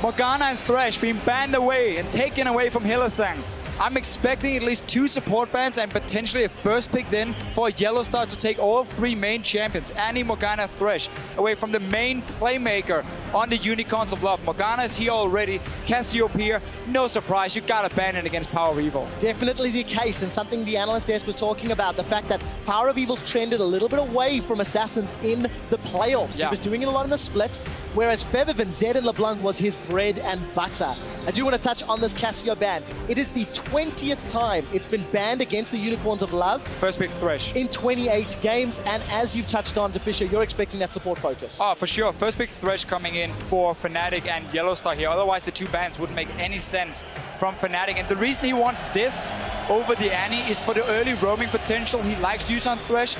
Morgana and Thresh being banned away and taken away from Hylissang. I'm expecting at least 2 support bans and potentially a first pick then for Yellowstar to take all 3 main champions, Annie, Morgana, Thresh, away from the main playmaker on the Unicorns of Love. Morgana is here already, Cassiopeia, no surprise, you gotta ban it against Power of Evil. Definitely the case, and something the analyst desk was talking about, the fact that Power of Evil's trended a little bit away from Assassins in the playoffs. He was doing it a lot in the splits, whereas Febiven, Zed and LeBlanc was his bread and butter. I do want to touch on this Cassio ban. It is the 20th time it's been banned against the Unicorns of Love. First pick Thresh. In 28 games, and as you've touched on, Fisher, you're expecting that support focus. Oh, for sure. First pick Thresh coming in for Fnatic and Yellowstar here. Otherwise, the 2 bans wouldn't make any sense from Fnatic. And the reason he wants this over the Annie is for the early roaming potential he likes to use on Thresh.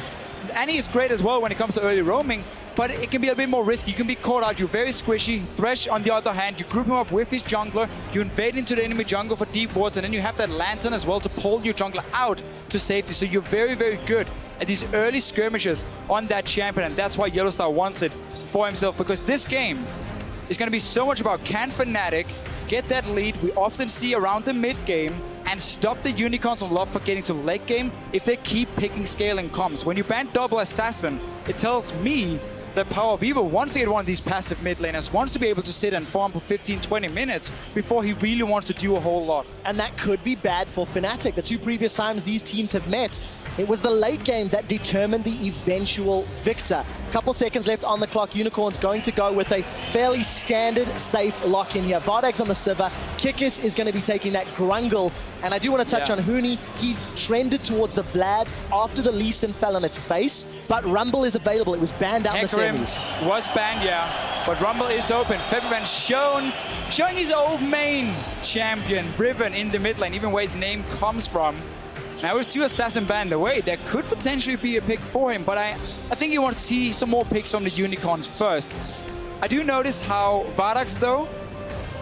Annie is great as well when it comes to early roaming, but it can be a bit more risky. You can be caught out, you're very squishy. Thresh, on the other hand, you group him up with his jungler, you invade into the enemy jungle for deep wards, and then you have that lantern as well to pull your jungler out to safety. So you're very, very good at these early skirmishes on that champion, and that's why Yellowstar wants it for himself, because this game is going to be so much about can Fnatic get that lead we often see around the mid game and stop the Unicorns of Love for getting to late game if they keep picking scaling comms. When you ban double assassin, it tells me that Power of Evil wants to get one of these passive mid laners, wants to be able to sit and farm for 15-20 minutes before he really wants to do a whole lot. And that could be bad for Fnatic. The 2 previous times these teams have met, it was the late game that determined the eventual victor. Couple seconds left on the clock. Unicorns going to go with a fairly standard, safe lock-in here. VODS on the Sivir. Kikis is going to be taking that Grungle. And I do want to touch on Huni. He trended towards the Vlad after the Lee Sin fell on its face. But Rumble is available. It was banned out in the semis. Was banned, yeah. But Rumble is open. Febiven showing his old main champion, Riven, in the mid lane, even where his name comes from. Now with 2 Assassin banned away, there could potentially be a pick for him, but I think he wants to see some more picks from the Unicorns first. I do notice how VODS, though,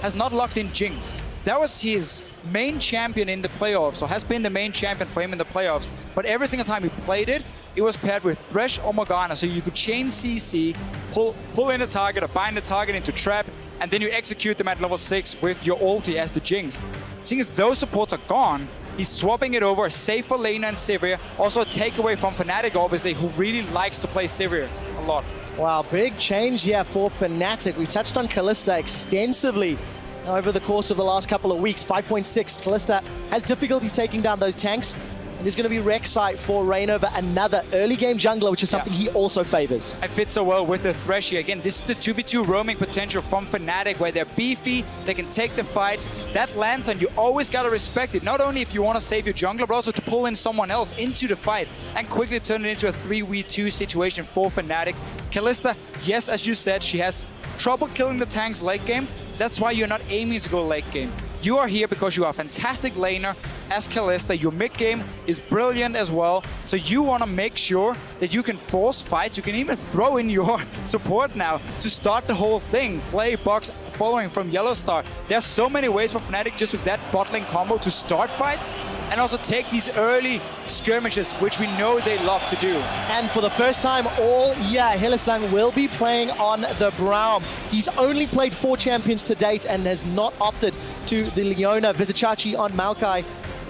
has not locked in Jinx. That was his main champion in the playoffs, or has been the main champion for him in the playoffs. But every single time he played it, it was paired with Thresh or Morgana, so you could chain CC, pull in a target or bind the target into trap, and then you execute them at level 6 with your ulti as the Jinx. Seeing as those supports are gone, he's swapping it over, safe for Lena and Sivir. Also a takeaway from Fnatic, obviously, who really likes to play Sivir a lot. Wow, big change here for Fnatic. We touched on Kalista extensively over the course of the last couple of weeks. 5.6, Kalista has difficulties taking down those tanks. And there's going to be Rek'Sai for Reignover, another early game jungler, which is something he also favors. It fits so well with the Thresh here. Again, this is the 2v2 roaming potential from Fnatic, where they're beefy, they can take the fights. That Lantern, you always got to respect it, not only if you want to save your jungler, but also to pull in someone else into the fight and quickly turn it into a 3v2 situation for Fnatic. Kalista, yes, as you said, she has trouble killing the tanks late game. That's why you're not aiming to go late game. You are here because you are a fantastic laner as Kalista. Your mid game is brilliant as well. So you want to make sure that you can force fights. You can even throw in your support now to start the whole thing. Flay, Box, following from Yellowstar. There's so many ways for Fnatic just with that bot lane combo to start fights and also take these early skirmishes, which we know they love to do. And for the first time all year, Hylissang will be playing on the Braum. He's only played 4 champions to date and has not opted to the Leona. Vizicachi on Maokai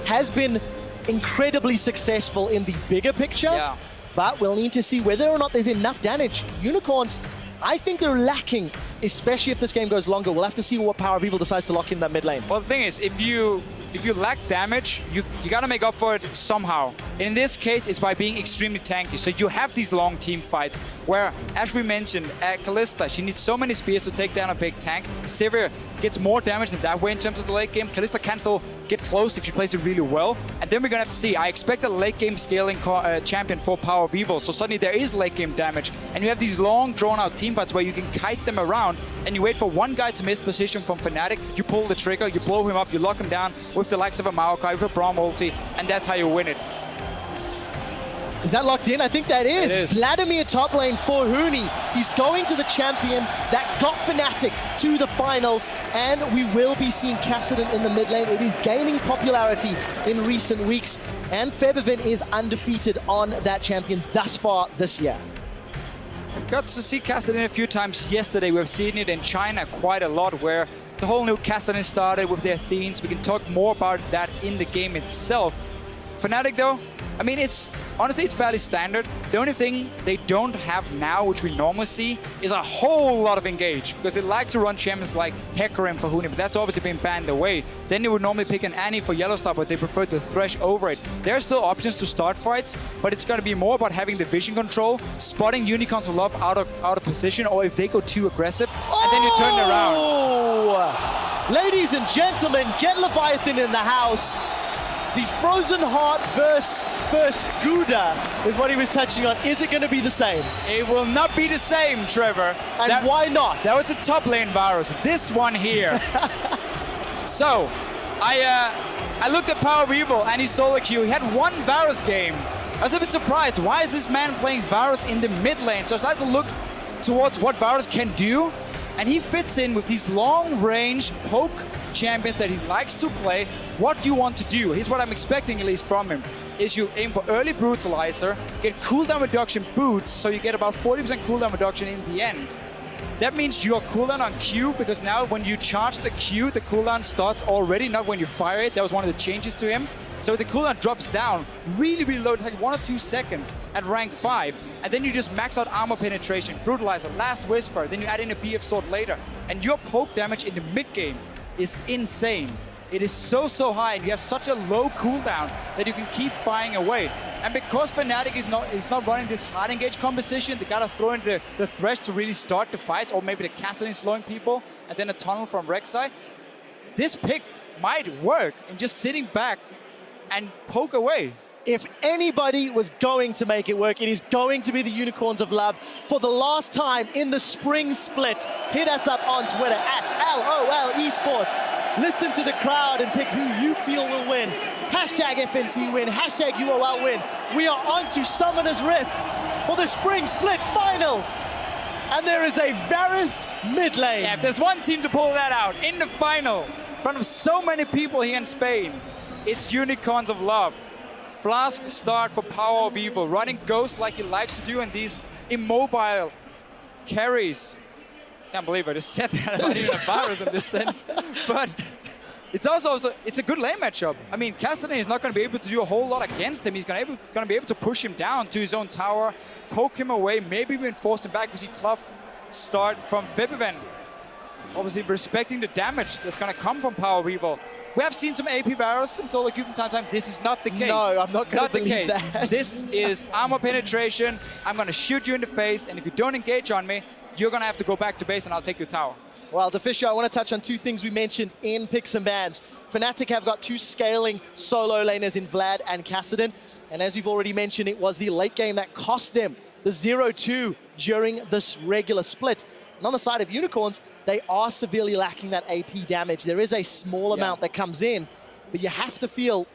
has been incredibly successful in the bigger picture, but we'll need to see whether or not there's enough damage. Unicorns, I think they're lacking, especially if this game goes longer. We'll have to see what Power of Evil decides to lock in that mid lane. Well, the thing is, if you lack damage, you got to make up for it somehow. In this case, it's by being extremely tanky. So you have these long team fights where, as we mentioned, Kalista, she needs so many spears to take down a big tank. Sivir gets more damage in that way in terms of the late game. Kalista can still get close if she plays it really well. And then we're going to have to see. I expect a late game scaling champion for Power of Evil. So suddenly there is late game damage. And you have these long drawn out team fights where you can kite them around and you wait for one guy to miss position from Fnatic. You pull the trigger, you blow him up, you lock him down with the likes of a Maokai, with a Braum ulti, and that's how you win it. Is that locked in? I think that is. It is. Vladimir top lane for Huni. He's going to the champion that got Fnatic to the finals, and we will be seeing Kassadin in the mid lane. It is gaining popularity in recent weeks, and Febiven is undefeated on that champion thus far this year. Got to see Kassadin a few times yesterday. We've seen it in China quite a lot, where the whole new Castellan started with their themes. We can talk more about that in the game itself. Fnatic though, I mean, honestly, it's fairly standard. The only thing they don't have now, which we normally see, is a whole lot of engage, because they like to run champions like Hecarim and Fahuni, but that's obviously been banned away. Then they would normally pick an Annie for Yellowstar, but they prefer the Thresh over it. There are still options to start fights, but it's going to be more about having the vision control, spotting Unicorns of Love out of position, or if they go too aggressive, and then you turn it around. Ladies and gentlemen, get Leviathan in the house. The Frozen Heart versus first Gouda is what he was touching on. Is it going to be the same? It will not be the same, Trevor. And why not? That was a top lane virus. This one here. So, I looked at Power of Evil and his solo queue. He had one Varus game. I was a bit surprised. Why is this man playing Varus in the mid lane? So I started to look towards what Varus can do. And he fits in with these long-range poke champions that he likes to play. What do you want to do? Here's what I'm expecting, at least from him, is you aim for early Brutalizer, get cooldown reduction boots, so you get about 40% cooldown reduction in the end. That means your cooldown on Q, because now when you charge the Q, the cooldown starts already, not when you fire it. That was one of the changes to him. So the cooldown drops down really, really low. It's like 1 or 2 seconds at rank 5. And then you just max out armor penetration, Brutalizer, Last Whisper. Then you add in a BF Sword later. And your poke damage in the mid game is insane. It is so, so high. And you have such a low cooldown that you can keep firing away. And because Fnatic is not running this hard engage composition, they gotta throw in the Thresh to really start the fight, or maybe the Castellan slowing people, and then a tunnel from Rek'Sai. This pick might work in just sitting back and poke away. If anybody was going to make it work, it is going to be the Unicorns of Love. For the last time in the spring split, hit us up on Twitter at LOL Esports. Listen to the crowd and pick who you feel will win. Hashtag FNC win, hashtag UOL win. We are on to Summoner's Rift for the spring split finals. And there is a Varus mid lane. Yeah, if there's one team to pull that out in the final, in front of so many people here in Spain, it's Unicorns of Love. Flask start for Power of Evil, running Ghost like he likes to do, and these immobile carries. Can't believe I just said that. I'm not even a virus in this sense. But it's also it's a good lane matchup. I mean, Castellan is not going to be able to do a whole lot against him. He's going to be able to push him down to his own tower, poke him away, maybe even force him back. We see Clough start from Febiven. Obviously respecting the damage that's going to come from Power of Evil. We have seen some AP Varus in solo queue from time to time. This is not the case. No, I'm not going to believe that. This is armor penetration. I'm going to shoot you in the face, and if you don't engage on me, you're going to have to go back to base, and I'll take your tower. Well, Deficio, I want to touch on 2 things we mentioned in Picks and Bans. Fnatic have got 2 scaling solo laners in Vlad and Kassadin. And as we've already mentioned, it was the late game that cost them the 0-2 during this regular split. And on the side of Unicorns, they are severely lacking that AP damage. There is a small amount that comes in, but you have to feel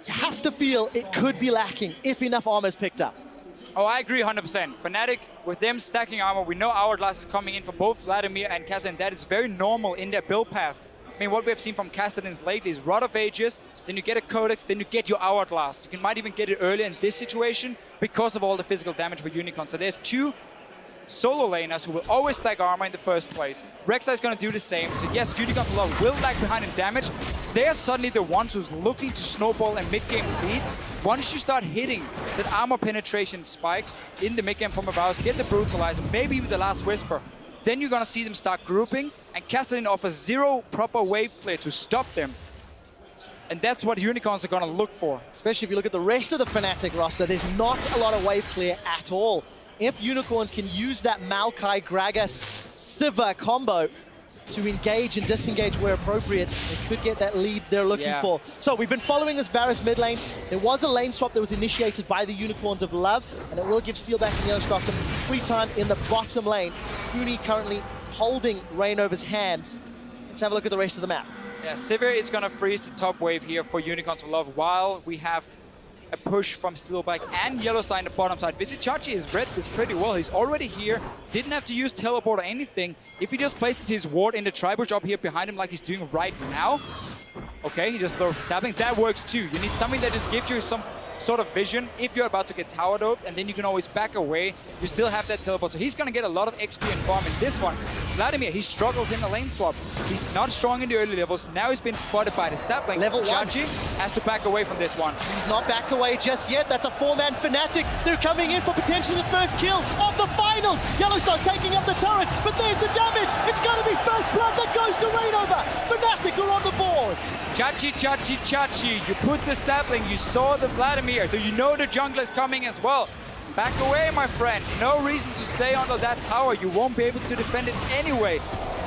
it could be lacking if enough armor is picked up. Oh, I agree 100%. Fnatic, with them stacking armor, we know Hourglass is coming in for both Vladimir and Kassadin. That is very normal in their build path. I mean, what we have seen from Kassadin's lately is Rod of Ages, then you get a Codex, then you get your Hourglass. You might even get it earlier in this situation because of all the physical damage for Unicorn. So there's 2 solo laners who will always stack armor in the first place. Rek'Sai is going to do the same. So yes, Unicorns of Love will lag behind in damage. They're suddenly the ones who's looking to snowball and mid-game lead. Once you start hitting that armor penetration spike in the mid-game from Varus, get the Brutalizer, maybe even the Last Whisper, then you're going to see them start grouping, and Castellan offers 0 proper wave clear to stop them. And that's what Unicorns are going to look for. Especially if you look at the rest of the Fnatic roster, there's not a lot of wave clear at all. If Unicorns can use that Maokai, Gragas, Sivir combo to engage and disengage where appropriate, they could get that lead they're looking for. So we've been following this Varus mid lane. There was a lane swap that was initiated by the Unicorns of Love, and it will give Steelback and Yellowstar some free time in the bottom lane. Huni currently holding Reignover's hands. Let's have a look at the rest of the map. Yeah, Sivir is going to freeze the top wave here for Unicorns of Love while we have a push from Steelback and Yellowstar in the bottom side. Visichachi has read this pretty well. He's already here, didn't have to use teleport or anything. If he just places his ward in the tri-bush up here behind him like he's doing right now, okay, he just throws the sapling. That works too. You need something that just gives you some sort of vision if you're about to get tower doped, and then you can always back away. You still have that teleport, so he's going to get a lot of XP and farm in this one. Vladimir, he struggles in the lane swap. He's not strong in the early levels. Now he's been spotted by the sapling. Level 1. Chachi has to back away from this one. He's not backed away just yet. That's a 4-man Fnatic. They're coming in for potentially the first kill of the finals. Yellowstar taking up the turret, but there's the damage. It's going to be first blood that goes to Rainover. Fnatic are on the board. Chachi, Chachi, Chachi. You put the sapling, you saw the Vladimir, so you know the jungler is coming as well. Back away, my friend. No reason to stay under that tower. You won't be able to defend it anyway.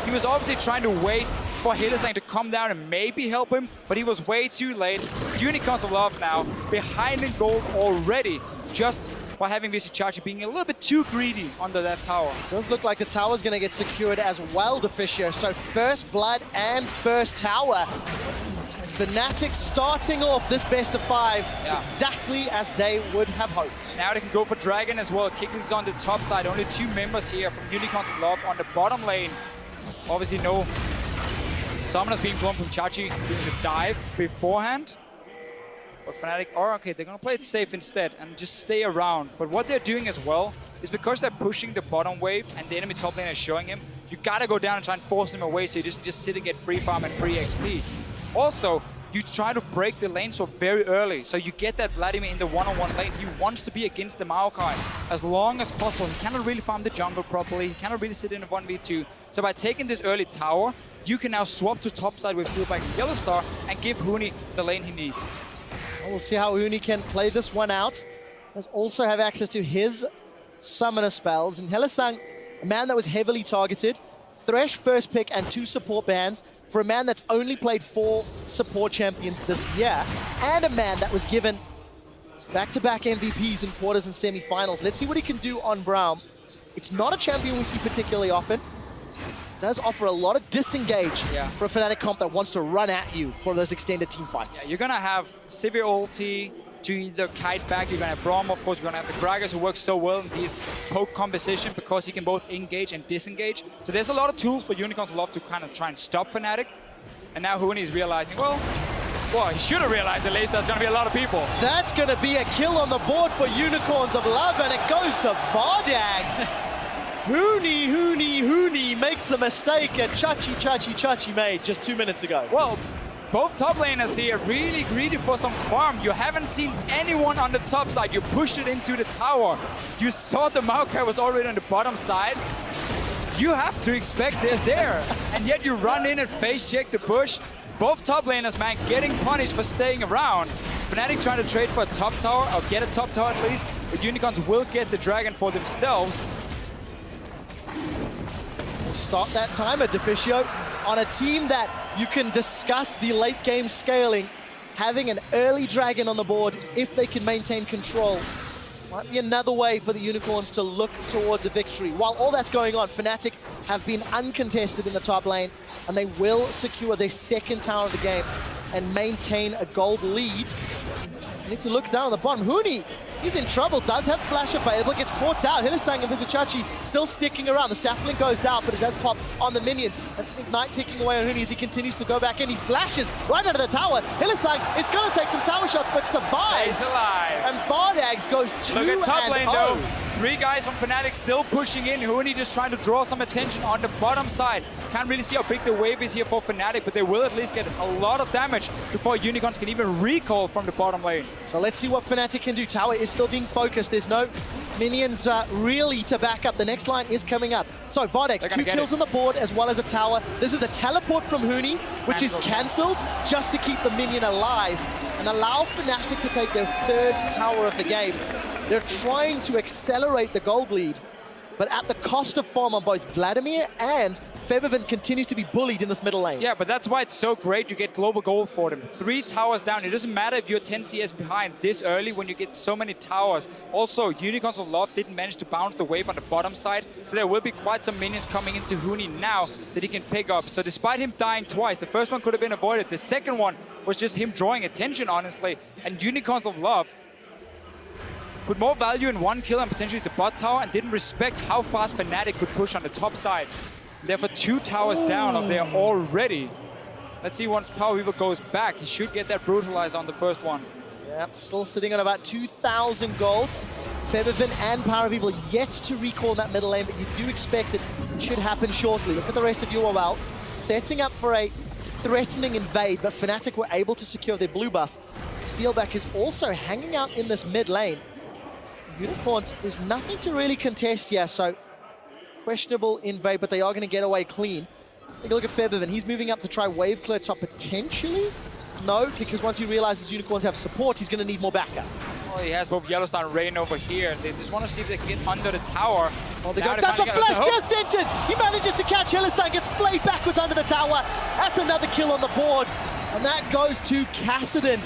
He was obviously trying to wait for Hildesang to come down and maybe help him, but he was way too late. Unicorns of Love now behind in gold already, just by having Chachi being a little bit too greedy under that tower. Does look like the tower's going to get secured as well, Deficio. So first blood and first tower. Fnatic starting off this best of 5 exactly as they would have hoped. Now they can go for Dragon as well. Kick is on the top side. Only 2 members here from Unicorns of Love on the bottom lane. Obviously no summoners being blown from Chachi doing the dive beforehand. But Fnatic are okay, they're gonna play it safe instead and just stay around. But what they're doing as well is because they're pushing the bottom wave and the enemy top lane is showing him, you gotta go down and try and force him away so you just sit and get free farm and free XP. Also, you try to break the lane swap very early, so you get that Vladimir in the one-on-one lane. He wants to be against the Maokai as long as possible. He cannot really farm the jungle properly. He cannot really sit in a 1v2. So by taking this early tower, you can now swap to topside with Steelback and Yellowstar and give Huni the lane he needs. We'll see how Huni can play this one out. Does also have access to his summoner spells. And Hildesang, a man that was heavily targeted, Thresh first pick and 2 support bans for a man that's only played 4 support champions this year, and a man that was given back-to-back MVPs in quarters and semi-finals. Let's see what he can do on Braum. It's not a champion we see particularly often. It does offer a lot of disengage for a Fnatic comp that wants to run at you for those extended team fights. Yeah, you're gonna have Sivir ulti to either kite back, you're gonna have Braum, of course, you're gonna have the Gragas who works so well in these poke composition because he can both engage and disengage. So there's a lot of tools for Unicorns of Love to kind of try and stop Fnatic. And now Huni is realizing, well, he should have realized at least there's gonna be a lot of people. That's gonna be a kill on the board for Unicorns of Love, and it goes to VODS. Huni makes the mistake that Chachi made just 2 minutes ago. Well, both top laners here really greedy for some farm. You haven't seen anyone on the top side. You pushed it into the tower. You saw the Maokai was already on the bottom side. You have to expect they're there. And yet you run in and face check the push. Both top laners, man, getting punished for staying around. Fnatic trying to trade for a top tower, or get a top tower at least, but Unicorns will get the dragon for themselves. We'll start that timer, Deficio, on a team that you can discuss the late game scaling. Having an early dragon on the board, if they can maintain control, might be another way for the Unicorns to look towards a victory. While all that's going on, Fnatic have been uncontested in the top lane, and they will secure their 2nd tower of the game and maintain a gold lead. You need to look down on the bottom. Huni, he's in trouble, does have flash available, gets caught out. Hildesang and Chachi still sticking around. The sapling goes out, but it does pop on the minions. That's Ignite ticking away on Huni as he continues to go back in. He flashes right under the tower. Hildesang is going to take some tower shots, but survives. He's alive. And VODS goes 2-0. Look at top lane though. 3 guys from Fnatic still pushing in. Huni just trying to draw some attention on the bottom side. Can't really see how big the wave is here for Fnatic, but they will at least get a lot of damage before Unicorns can even recall from the bottom lane. So let's see what Fnatic can do. Tower is still being focused. There's no minions really to back up. The next line is coming up. So VODS, 2 kills on the board as well as a tower. This is a teleport from Huni, which is cancelled just to keep the minion alive and allow Fnatic to take their 3rd tower of the game. They're trying to accelerate the gold lead, but at the cost of farm on both Vladimir and Febiven continues to be bullied in this middle lane. Yeah, but that's why it's so great you get global gold for them. 3 towers down. It doesn't matter if you're 10 CS behind this early when you get so many towers. Also, Unicorns of Love didn't manage to bounce the wave on the bottom side, so there will be quite some minions coming into Huni now that he can pick up. So despite him dying twice, the first one could have been avoided. The second one was just him drawing attention, honestly. And Unicorns of Love put more value in 1 kill and potentially the bot tower and didn't respect how fast Fnatic could push on the top side. Therefore, 2 towers down up there already. Let's see once Power Weaver goes back. He should get that brutalizer on the first one. Yep, still sitting on about 2,000 gold. Feathervin and Power of Evil yet to recall that middle lane, but you do expect it should happen shortly. Look at the rest of UOL, setting up for a threatening invade, but Fnatic were able to secure their blue buff. Steelback is also hanging out in this mid lane. Unicorns, there's nothing to really contest here, so questionable invade, but they are going to get away clean. Take a look at Feathervin. He's moving up to try wave clear top potentially. No, because once he realizes Unicorns have support, he's going to need more backup. Well, he has both Yellowstar and Rain over here. They just want to see if they can get under the tower. Oh, that's a flash death sentence! He manages to catch Hylissang, gets flayed backwards under the tower. That's another kill on the board. And that goes to Kassadin.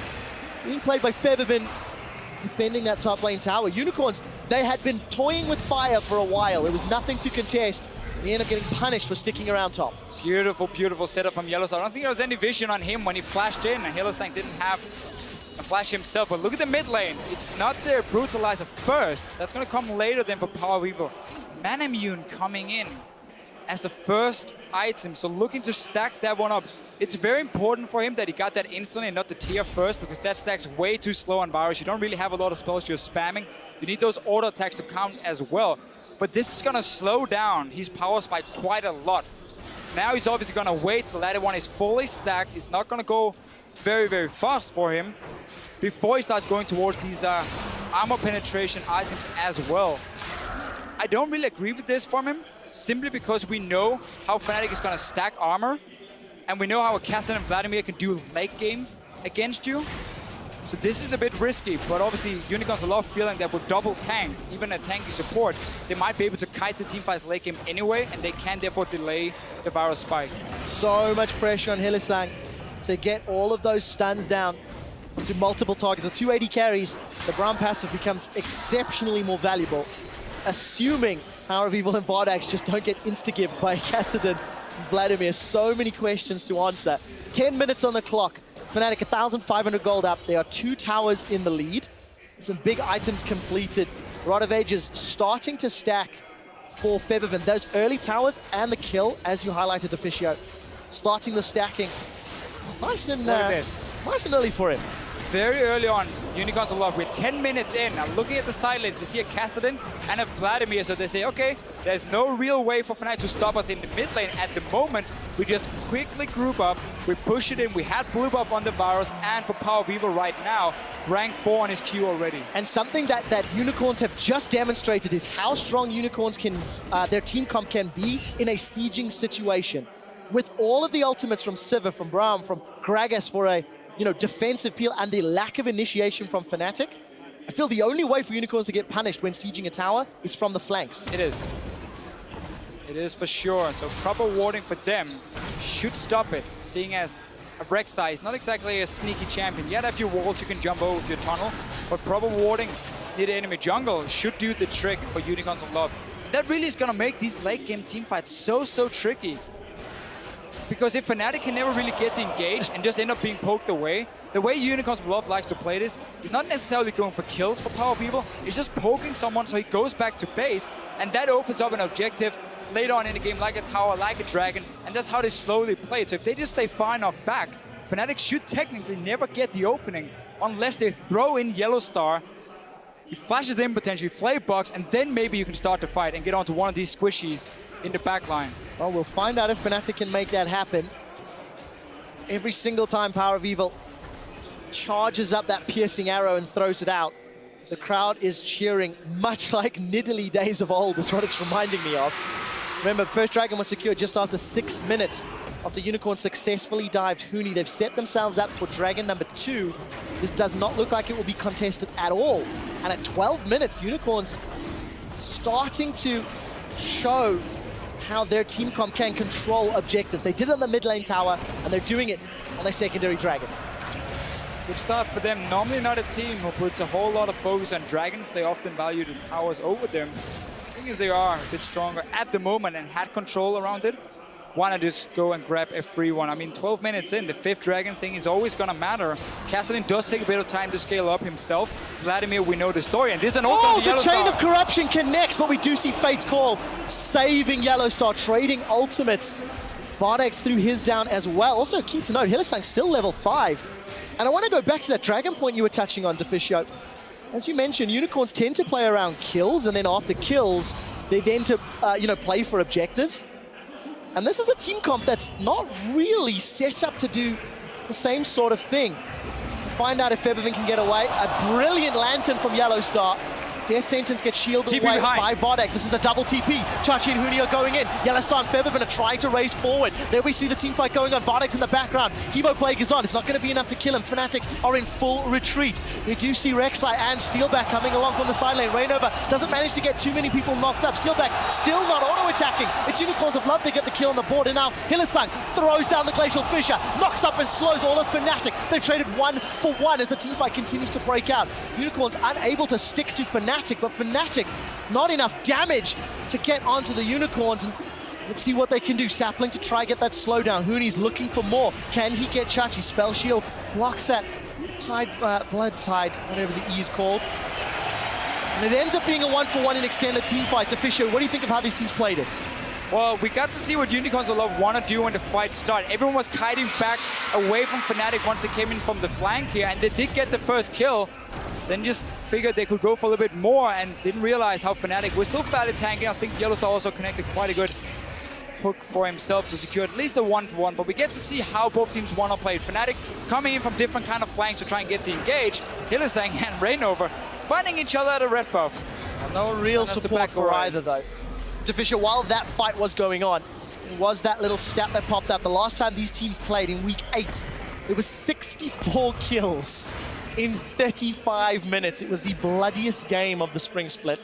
Being played by Feathervin, defending that top lane tower. Unicorns, they had been toying with fire for a while. There was nothing to contest. They end up getting punished for sticking around top. Beautiful, beautiful setup from Yellowstar. I don't think there was any vision on him when he flashed in, and Hylissang didn't have a flash himself. But look at the mid lane. It's not their brutalizer first. That's going to come later than for Power of Evil. Manamune coming in as the first item, so looking to stack that one up. It's very important for him that he got that instantly and not the tier first, because that stacks way too slow on Varus. You don't really have a lot of spells you're spamming. You need those auto attacks to count as well. But this is going to slow down his power spike quite a lot. Now he's obviously going to wait till that one is fully stacked. It's not going to go very, very fast for him before he starts going towards these armor penetration items as well. I don't really agree with this from him, simply because we know how Fnatic is going to stack armor, and we know how a Kassadin and Vladimir can do late game against you. So this is a bit risky, but obviously Unicorns love feeling that with double tank, even a tanky support, they might be able to kite the teamfight's late game anyway, and they can therefore delay the Varus spike. So much pressure on Hylissang to get all of those stuns down to multiple targets. With 280 carries, the brown passive becomes exceptionally more valuable, assuming Power of Evil and VODS just don't get insta-gibbed by Kassadin and Vladimir. So many questions to answer. 10 minutes on the clock. Fnatic 1,500 gold up. There are 2 towers in the lead. Some big items completed. Rod of Ages starting to stack for Feathervin. Those early towers and the kill, as you highlighted, Officio, starting the stacking. Nice and early for him. Very early on, Unicorns are locked. We're 10 minutes in. I'm looking at the side lanes. You see a Kassadin and a Vladimir, so they say, okay, there's no real way for Fnatic to stop us in the mid lane at the moment. We just quickly group up, we push it in. We had blue buff on the Varus, and for Power of Evil right now, rank 4 on his queue already. And something that Unicorns have just demonstrated is how strong Unicorns can, their team comp can be in a sieging situation. With all of the ultimates from Sivir, from Braum, from Gragas for a defensive peel, and the lack of initiation from Fnatic, I feel the only way for Unicorns to get punished when sieging a tower is from the flanks. It is. It is for sure. So proper warding for them should stop it, seeing as a Rek'Sai is not exactly a sneaky champion. You have a few walls you can jump over with your tunnel, but proper warding near the enemy jungle should do the trick for Unicorns of Love. That really is going to make these late game teamfights so tricky. Because if Fnatic can never really get engaged and just end up being poked away, the way Unicorns of Love likes to play this is not necessarily going for kills for Power of Evil, it's just poking someone so he goes back to base, and that opens up an objective later on in the game, like a tower, like a dragon, and that's how they slowly play it. So if they just stay far enough back, Fnatic should technically never get the opening unless they throw in Yellowstar. He flashes in potentially, flay box, and then maybe you can start the fight and get onto one of these squishies in the back line. Well, we'll find out if Fnatic can make that happen. Every single time Power of Evil charges up that piercing arrow and throws it out, the crowd is cheering, much like Nidalee days of old is what it's reminding me of. Remember, first dragon was secured just after 6 minutes after Unicorn successfully dived Huni. They've set themselves up for dragon number 2. This does not look like it will be contested at all. And at 12 minutes, Unicorns starting to show how their team comp can control objectives. They did it on the mid lane tower, and they're doing it on their secondary dragon. Good start for them. Normally not a team who puts a whole lot of focus on dragons. They often value the towers over them. Seeing as they are a bit stronger at the moment and had control around it, why not just go and grab a free one? I mean, 12 minutes in, the 5th dragon thing is always going to matter. Kassadin does take a bit of time to scale up himself. Vladimir, we know the story, and this is an ult on the Yellowstar. The Chain of Corruption connects, but we do see Fate's Call saving Yellowstar, trading ultimates. VODS threw his down as well. Also key to note, Hylissang still level 5. And I want to go back to that Dragon point you were touching on, Deficio. As you mentioned, Unicorns tend to play around kills, and then after kills, they then to play for objectives. And this is a team comp that's not really set up to do the same sort of thing. Find out if Febiven can get away. A brilliant Lantern from Yellowstar. Death Sentence gets shielded away by VODS. This is a double TP. Chachi and Huni are going in. Yellowstar and Febiven are trying to race forward. There we see the team fight going on. VODS in the background. Hebo Plague is on. It's not going to be enough to kill him. Fnatic are in full retreat. We do see Rek'Sai and Steelback coming along from the side lane. Rainover doesn't manage to get too many people knocked up. Steelback still not auto-attacking. It's Unicorns of Love. They get the kill on the board. And now Hylissang throws down the Glacial Fissure. Knocks up and slows all of Fnatic. They've traded 1-for-1 as the team fight continues to break out. Unicorns unable to stick to Fnatic, but Fnatic not enough damage to get onto the Unicorns. And let's see what they can do. Sapling to try get that slowdown. Huni's looking for more. Can he get Chachi? Spell Shield blocks that Blood Tide, whatever the E is called. And it ends up being a 1-for-1 in extended team fights. Official, what do you think of how these teams played it? Well, we got to see what Unicorns of Love want to do when the fight started. Everyone was kiting back away from Fnatic once they came in from the flank here, and they did get the first kill. Then just figured they could go for a little bit more and didn't realize how Fnatic was still fairly tanking. I think Yellowstar also connected quite a good hook for himself to secure at least a 1-for-1. But we get to see how both teams want to play. Fnatic coming in from different kind of flanks to try and get the engage. Hylissang and Rainover finding each other at a red buff. No real support for either, though. Deficio, while that fight was going on, it was that little stat that popped up. The last time these teams played in week 8, it was 64 kills in 35 minutes. It was the bloodiest game of the spring split.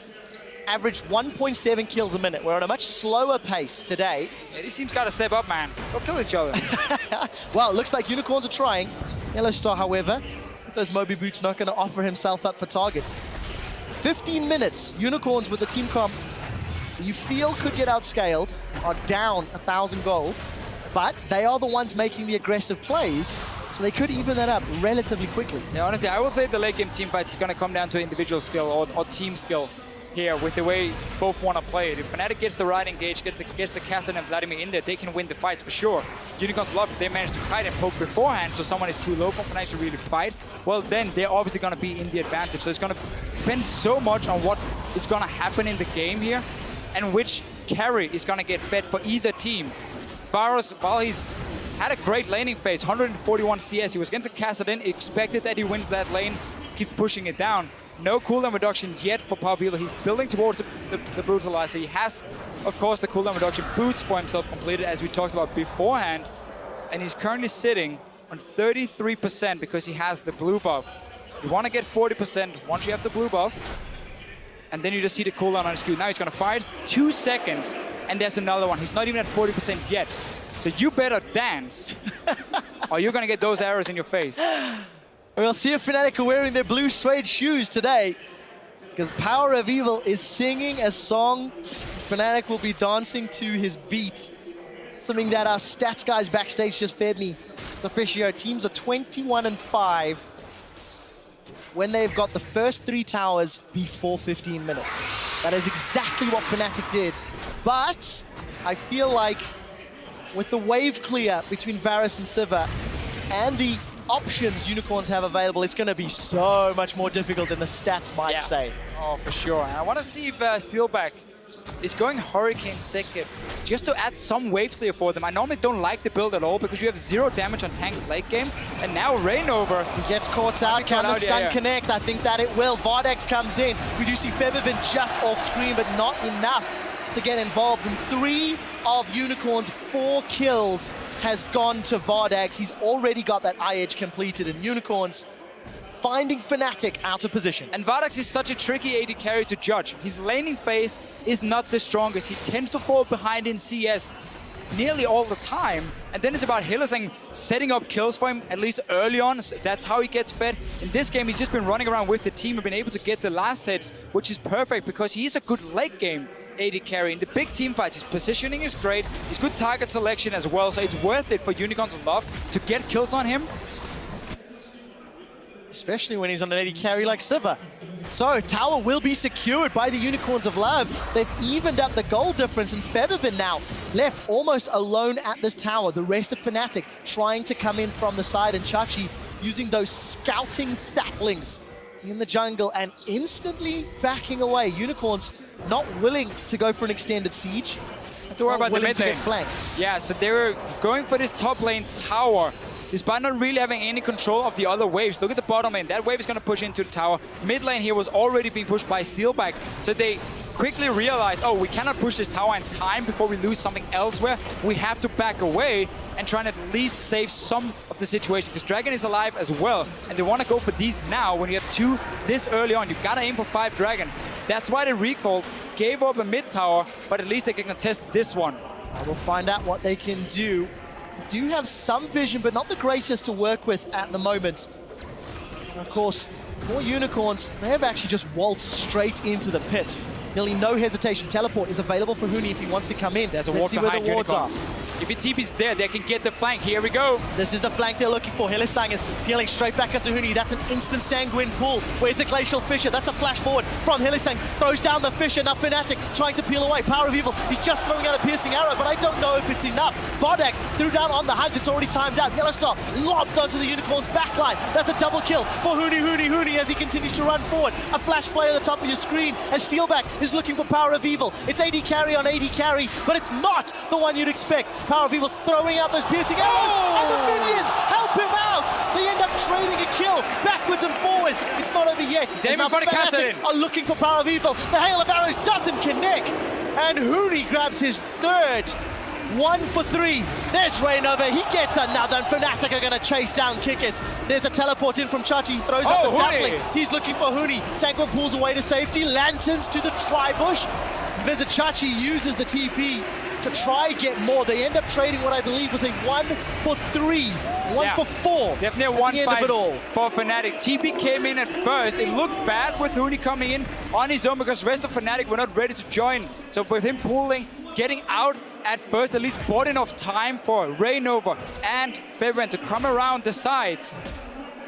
Averaged 1.7 kills a minute. We're on a much slower pace today. Yeah, these teams got to step up, man. Go kill each other. Well, it looks like Unicorns are trying. Yellowstar, however, with those Moby Boots, not going to offer himself up for target. 15 minutes, Unicorns with the team comp you feel could get outscaled, are down 1,000 gold, but they are the ones making the aggressive plays, so they could even that up relatively quickly. Yeah, honestly, I will say the late game team fight is going to come down to individual skill or team skill here with the way both want to play it. If Fnatic gets the right engage, gets the Cassidy and Vladimir in there, they can win the fights for sure. Unicorns Love, if they manage to kite and poke beforehand, so someone is too low for Fnatic to really fight, well then they're obviously going to be in the advantage. So it's going to depend so much on what is going to happen in the game here and which carry is going to get fed for either team. Varus, while he's had a great laning phase, 141 CS, he was against a Cassidy, expected that he wins that lane, keeps pushing it down. No cooldown reduction yet for Pavilo. He's building towards the Brutalizer. He has, of course, the cooldown reduction boots for himself completed, as we talked about beforehand. And he's currently sitting on 33% because he has the blue buff. You want to get 40% once you have the blue buff. And then you just see the cooldown on his Q. Now he's going to fight 2 seconds, and there's another one. He's not even at 40% yet. So you better dance, or you're going to get those arrows in your face. We'll see if Fnatic are wearing their blue suede shoes today, because Power of Evil is singing a song. Fnatic will be dancing to his beat, something that our stats guys backstage just fed me. It's official. Teams are 21-5 when they've got the first 3 towers before 15 minutes. That is exactly what Fnatic did. But I feel like with the wave clear between Varus and Sivir and the options Unicorns have available, it's going to be so much more difficult than the stats might say. Oh, for sure. And I want to see if Steelback is going Hurricane second, just to add some wave clear for them. I normally don't like the build at all because you have 0 damage on tanks late game. And now Rainover. He gets caught out. Can the stun connect? I think that it will. VODS comes in. We do see Febiven just off screen, but not enough to get involved. And 3 of Unicorns' 4 kills has gone to VODS. He's already got that eye edge completed, and Unicorns finding Fnatic out of position. And VODS is such a tricky AD carry to judge. His laning phase is not the strongest. He tends to fall behind in CS nearly all the time. And then it's about Hylissang setting up kills for him, at least early on. So that's how he gets fed. In this game, he's just been running around with the team and been able to get the last hits, which is perfect because he's a good late game AD carry. In the big team fights, his positioning is great. He's good target selection as well. So it's worth it for Unicorns of Love to get kills on him. Especially when he's on an AD carry like Sivir. So, tower will be secured by the Unicorns of Love. They've evened up the goal difference, and Febiven now left almost alone at this tower. The rest of Fnatic trying to come in from the side, and Chachi using those scouting saplings in the jungle and instantly backing away. Unicorns not willing to go for an extended siege. Don't worry about the mid lane. Flanks. Yeah, so they were going for this top lane tower, despite not really having any control of the other waves. Look at the bottom lane. That wave is going to push into the tower. Mid lane here was already being pushed by Steelback. So they quickly realized, oh, we cannot push this tower in time before we lose something elsewhere. We have to back away and try and at least save some of the situation. Because Dragon is alive as well. And they want to go for these now when you have 2 this early on. You've got to aim for 5 dragons. That's why they recalled, gave up a mid tower, but at least they can contest this one. We'll find out what they can do. Do have some vision, but not the greatest to work with at the moment. And of course, for Unicorns, they have actually just waltzed straight into the pit. Nearly no hesitation. Teleport is available for Huni if he wants to come in. There's a Let's ward see where behind the wards are. Unicorns. If your TP's there, they can get the flank. Here we go. This is the flank they're looking for. Hylissang is peeling straight back into Huni. That's an instant Sanguine pull. Where's the Glacial Fissure? That's a flash forward from Hylissang. Throws down the Fissure. Now Fnatic trying to peel away. Power of Evil. He's just throwing out a piercing arrow, but I don't know if it's enough. VODS threw down on the Hunt. It's already timed out. Yellowstar lobbed onto the Unicorn's backline. That's a double kill for Huni as he continues to run forward. A flash play on the top of your screen as Steelback is looking for Power of Evil. It's AD carry on AD carry, but it's not the one you'd expect. Power of Evil's throwing out those piercing arrows, and the minions help him out. They end up trading a kill backwards and forwards. It's not over yet. He's aiming for the Fnatic are looking for Power of Evil. The hail of arrows doesn't connect, and Huni grabs his 3rd. 1 for 3. There's Reignover. He gets another, and Fnatic are going to chase down Kikis. There's a teleport in from Chachi. He throws up the sapling. He's looking for Huni. Sanguine pulls away to safety. Lanterns to the tri-bush. Visit Chachi uses the TP to try get more. They end up trading what I believe was a 1 for 3. 1 for 4. Definitely a 1-5 for Fnatic. TP came in at first. It looked bad with Huni coming in on his own because the rest of Fnatic were not ready to join. So with him pulling, getting out at first, at least bought enough time for Reignover and Febren to come around the sides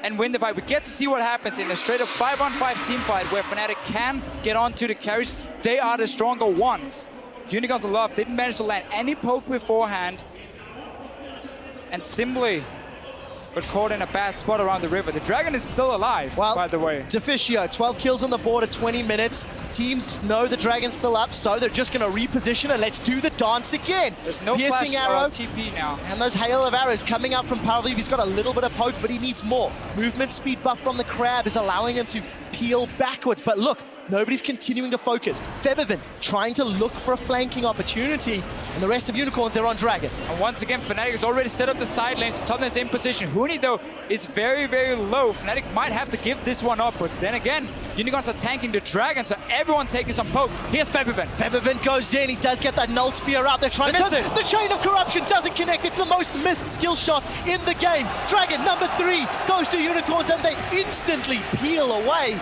and win the fight. We get to see what happens in a straight-up 5-on-5 team fight where Fnatic can get onto the carries. They are the stronger ones. Unicorns of Love didn't manage to land any poke beforehand and simply got caught in a bad spot around the river. The Dragon is still alive, by the way. Deficio, 12 kills on the board at 20 minutes. Teams know the Dragon's still up, so they're just going to reposition and let's do the dance again. There's no piercing flash arrow, or TP now. And those hail of arrows coming out from Power. He's got a little bit of poke, but he needs more. Movement speed buff from the Crab is allowing him to peel backwards. But look, nobody's continuing to focus. Febiven trying to look for a flanking opportunity, and the rest of Unicorns, they're on Dragon. And once again, Fnatic has already set up the side lanes. The top lane's in position. Huni, though, is very, very low. Fnatic might have to give this one up, but then again, Unicorns are tanking the Dragon, so everyone taking some poke. Here's Febiven. Febiven goes in. He does get that Null Sphere up. They're trying to miss it. The Chain of Corruption doesn't connect. It's the most missed skill shot in the game. Dragon number 3 goes to Unicorns, and they instantly peel away.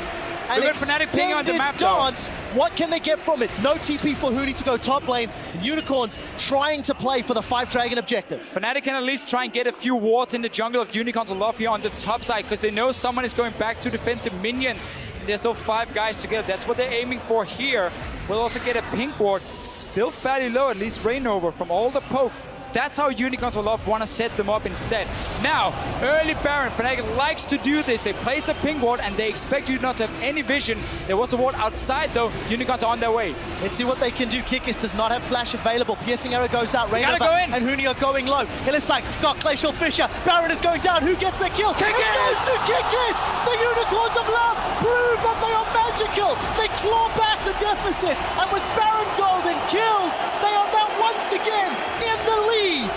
And look at Fnatic ping on the map dance. What can they get from it? No TP for Huni to go top lane. Unicorns trying to play for the 5 Dragon objective. Fnatic can at least try and get a few wards in the jungle of Unicorns of Love here on the top side because they know someone is going back to defend the minions. There's still 5 guys together. That's what they're aiming for here. We'll also get a pink ward. Still fairly low, at least Reignover from all the poke. That's how Unicorns of Love want to set them up instead. Now, early Baron, Fnatic likes to do this. They place a ping ward and they expect you not to have any vision. There was a ward outside though. Unicorns are on their way. Let's see what they can do. Kikis does not have flash available. Piercing arrow goes out. Reignover go in. and Huni are going low. Hylissang got Glacial Fissure. Baron is going down. Who gets the kill? Kikis! It goes to Kikis! The Unicorns of Love prove that they are magical. They claw back the deficit. And with Baron Golden kills, they are now once again in the lead.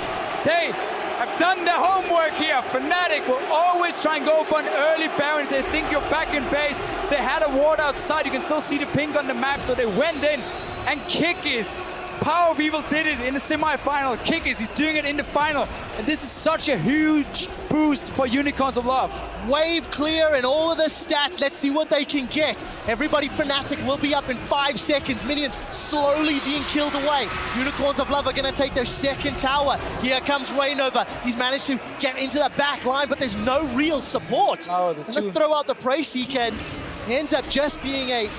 They have done their homework here. Fnatic will always try and go for an early Baron if they think you're back in base. They had a ward outside. You can still see the pink on the map, so they went in. And Kikis, Power of Evil did it in the semi-final. Kikis, he's doing it in the final. And this is such a huge boost for Unicorns of Love. Wave clear and all of the stats. Let's see what they can get. Everybody Fnatic will be up in 5 seconds. Minions slowly being killed away. Unicorns of Love are going to take their 2nd tower. Here comes Reignover. He's managed to get into the back line, but there's no real support. And they throw out the Prey Seek and ends up just being a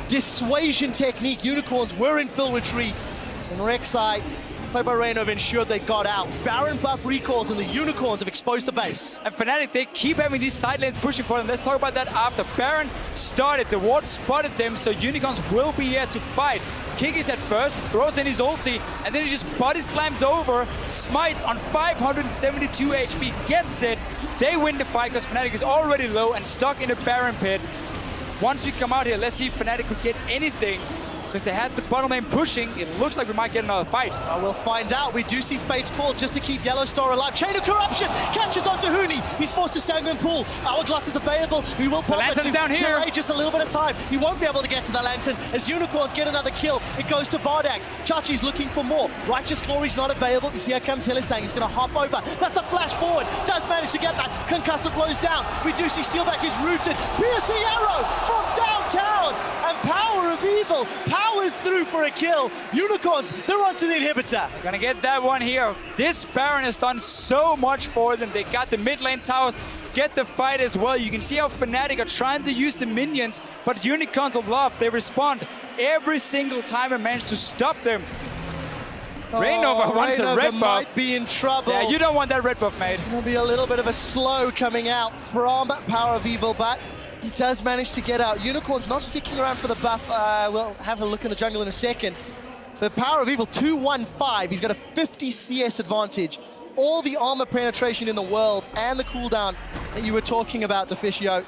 dissuasion technique. Unicorns were in full retreat. And Rek'Sai Play by Reynov ensured they got out. Baron buff recalls and the Unicorns have exposed the base. And Fnatic, they keep having these side lanes pushing for them. Let's talk about that after. Baron started, the ward spotted them, so Unicorns will be here to fight. Kikis at first, throws in his ulti, and then he just body slams over, smites on 572 HP, gets it. They win the fight because Fnatic is already low and stuck in a Baron pit. Once we come out here, let's see if Fnatic could get anything, because they had the bottom lane pushing. It looks like we might get another fight. We'll find out. We do see Fate's Call just to keep Yellowstar alive. Chain of Corruption catches onto Huni. He's forced to Sanguine Pool. Hourglass is available. We will pop it to down here. delay just a little bit of time. He won't be able to get to the Lantern as Unicorns get another kill. It goes to VODS. Chachi's looking for more. Righteous Glory's not available. Here comes Hillisang. He's going to hop over. That's a flash forward. Does manage to get that. Concussor blows down. We do see Steelback is rooted. Piercing arrow from downtown. And Power of Evil powers through for a kill. Unicorns, they're onto the inhibitor. Gonna get that one here. This Baron has done so much for them. They got the mid lane towers, get the fight as well. You can see how Fnatic are trying to use the minions, but Unicorns of Love, they respond every single time and manage to stop them. Reynova wants a red buff. Might be in trouble. Yeah, you don't want that red buff, mate. It's gonna be a little bit of a slow coming out from Power of Evil, but he does manage to get out. Unicorn's not sticking around for the buff. We'll have a look in the jungle in a second. But Power of Evil, 215. He's got a 50 CS advantage. All the armor penetration in the world and the cooldown that you were talking about, Deficio.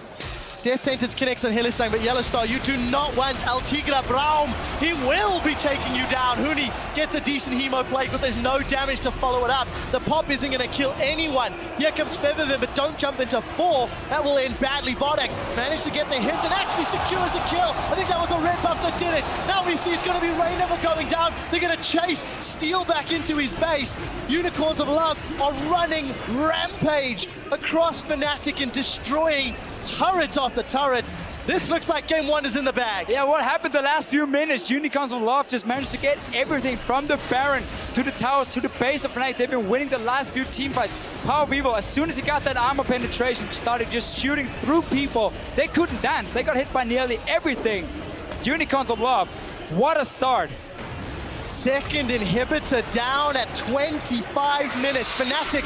Death Sentence connects on Hillisang, but Yellowstar, you do not want Altigra Braum. He will be taking you down. Huni gets a decent hemo play, but there's no damage to follow it up. The pop isn't going to kill anyone. Here comes Feathervin, but don't jump into 4. That will end badly. Vodex managed to get the hit and actually secures the kill. I think that was a red buff that did it. Now we see it's going to be Reynova going down. They're going to chase Steel back into his base. Unicorns of Love are running rampage across Fnatic and destroying turret after turret. This looks like game 1 is in the bag. Yeah, what happened the last few minutes? Unicorns of Love just managed to get everything from the Baron to the towers to the base of Fnatic. They've been winning the last few team fights. Power of Evil, as soon as he got that armor penetration, started just shooting through people. They couldn't dance. They got hit by nearly everything. Unicorns of Love, what a start. Second inhibitor down at 25 minutes. Fnatic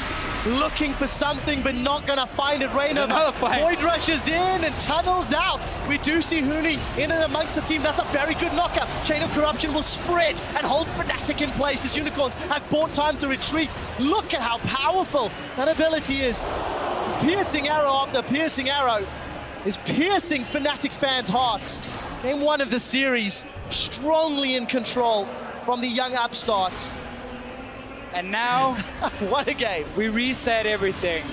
looking for something but not gonna find it. Reynova Void rushes in and tunnels out. We do see Huni in and amongst the team. That's a very good knockup. Chain of Corruption will spread and hold Fnatic in place as Unicorns have bought time to retreat. Look at how powerful that ability is. Piercing arrow after piercing arrow is piercing Fnatic fans' hearts. Game 1 of the series, strongly in control from the young upstarts. And now, what a game. We reset everything.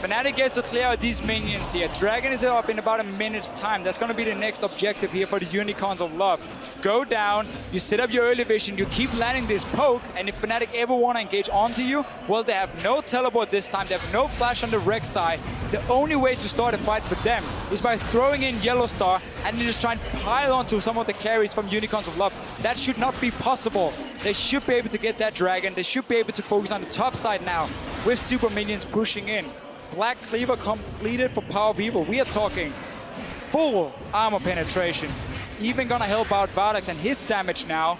Fnatic gets to clear out these minions here. Dragon is up in about a minute's time. That's going to be the next objective here for the Unicorns of Love. Go down, you set up your early vision, you keep landing this poke, and if Fnatic ever want to engage onto you, well, they have no teleport this time, they have no flash on the wreck side. The only way to start a fight for them is by throwing in Yellowstar and just try and pile onto some of the carries from Unicorns of Love. That should not be possible. They should be able to get that Dragon. They should be able to focus on the top side now with super minions pushing in. Black Cleaver completed for Power of Evil. We are talking full armor penetration. Even gonna help out Vardax and his damage now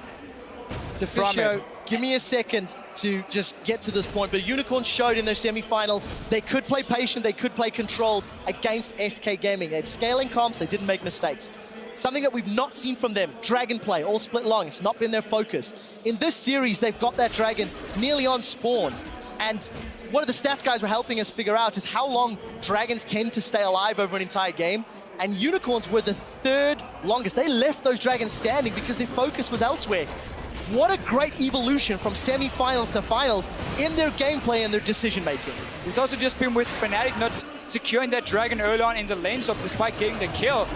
to from it. Give me a second to just get to this point, but Unicorn showed in their semi-final they could play patient, they could play controlled against SK Gaming. They had scaling comps, they didn't make mistakes. Something that we've not seen from them, Dragon play, all split long, it's not been their focus. In this series, they've got that Dragon nearly on spawn. And one of the stats guys were helping us figure out is how long Dragons tend to stay alive over an entire game. And Unicorns were the 3rd longest. They left those Dragons standing because their focus was elsewhere. What a great evolution from semi-finals to finals in their gameplay and their decision-making. It's also just been with Fnatic not securing that Dragon early on in the lane, so despite getting the kill.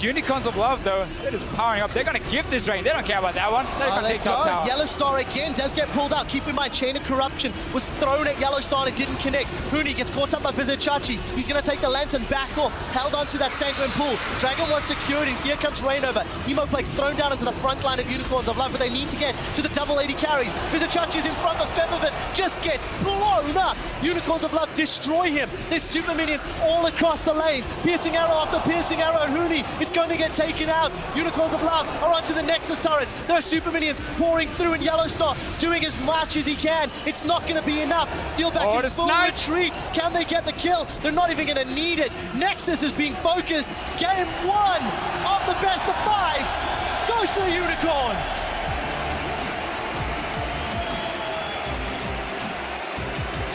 Unicorns of Love, though, they're just powering up. They're going to give this Dragon. They don't care about that one. They're going to take top tower. Yellowstar again does get pulled out. Keep in mind, Chain of Corruption was thrown at Yellowstar and it didn't connect. Huni gets caught up by Vizichachi. He's going to take the Lantern back off. Held onto that Sanguine Pool. Dragon was secured and here comes Reynova. Hemoplex thrown down into the front line of Unicorns of Love, but they need to get to the double 80 carries. Vizichachi is in front of Feathervin. Just gets blown up. Unicorns of Love destroy him. There's super minions all across the lanes. Piercing arrow after piercing arrow. Huni is It's going to get taken out. Unicorns of Love are onto the Nexus turrets. There are super minions pouring through, and Yellowstar doing as much as he can. It's not going to be enough. Steelback in full retreat. Can they get the kill? They're not even going to need it. Nexus is being focused. Game 1 of the best of 5 goes to the Unicorns.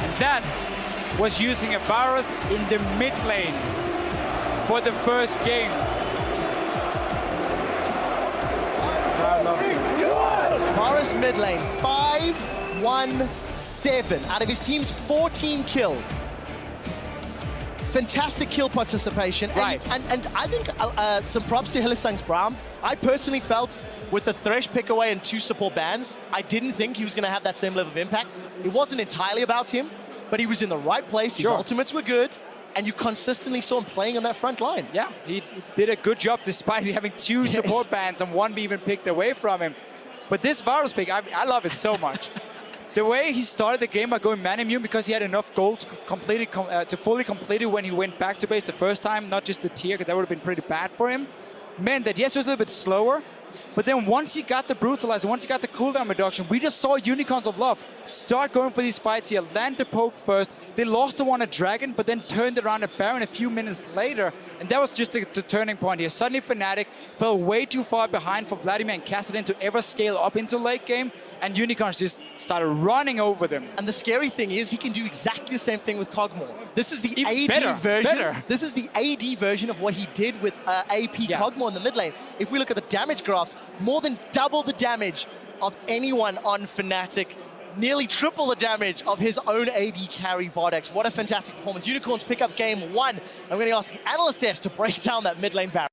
And that was using a Varus in the mid lane for the first game. Varus mid lane, 5-1-7 out of his team's 14 kills. Fantastic kill participation. Right. And I think some props to Hylissang's Braum. I personally felt with the Thresh pick away and 2 support bans, I didn't think he was going to have that same level of impact. It wasn't entirely about him, but he was in the right place. His ultimates were good, and you consistently saw him playing on that front line. Yeah, he did a good job despite having 2 support bans and 1 even picked away from him. But this Varus pick, I love it so much. The way he started the game by going man immune because he had enough gold to fully complete it when he went back to base the first time, not just the tier, because that would have been pretty bad for him, meant that yes, it was a little bit slower, but then once he got the Brutalizer, once he got the cooldown reduction, we just saw Unicorns of Love start going for these fights here, land the poke first. They lost the one at Dragon, but then turned it around at Baron a few minutes later, and that was just the turning point here. Suddenly Fnatic fell way too far behind for Vladimir and Kassadin to ever scale up into late game, and Unicorns just started running over them. And the scary thing is he can do exactly the same thing with Kog'Maw. This is the AD version. This is the AD version of what he did with AP Kog'Maw in the mid lane. If we look at the damage graphs, more than double the damage of anyone on Fnatic, nearly triple the damage of his own AD carry VODS. What a fantastic performance. Unicorns pick up game 1. I'm going to ask the analyst desk to break down that mid lane barrier.